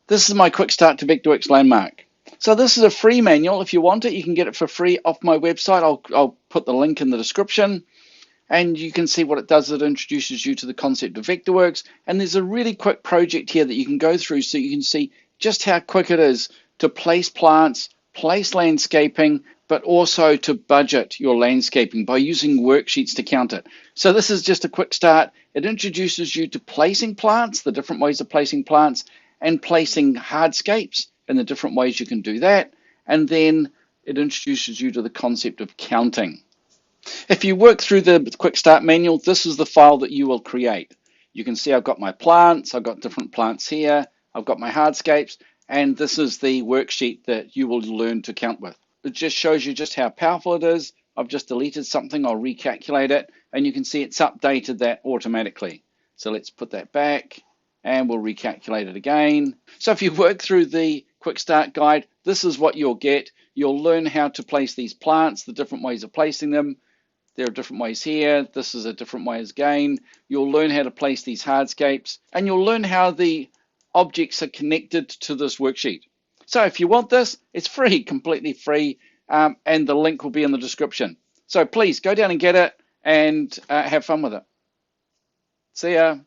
This is my quick start to Vectorworks Landmark. So this is a free manual. If you want it, you can get it for free off my website. I'll put the link in the description, and you can see what it does. It introduces you to the concept of Vectorworks, and there's a really quick project here that you can go through so you can see just how quick it is to place plants, place landscaping, but also to budget your landscaping by using worksheets to count it. So this is just a quick start. It introduces you to placing plants, the different ways of placing plants, and placing hardscapes and the different ways you can do that. And then it introduces you to the concept of counting. If you work through the quick start manual, this is the file that you will create. You can see I've got my plants, I've got different plants here, I've got my hardscapes, and this is the worksheet that you will learn to count with. It just shows you just how powerful it is. I've just deleted something, I'll recalculate it, and you can see it's updated that automatically. So let's put that back, and we'll recalculate it again. So if you work through the quick start guide, this is what you'll get. You'll learn how to place these plants, the different ways of placing them. There are different ways here. This is a different way again. You'll learn how to place these hardscapes, and you'll learn how the objects are connected to this worksheet. So if you want this, it's free, completely free, and the link will be in the description. So please go down and get it and have fun with it. See ya.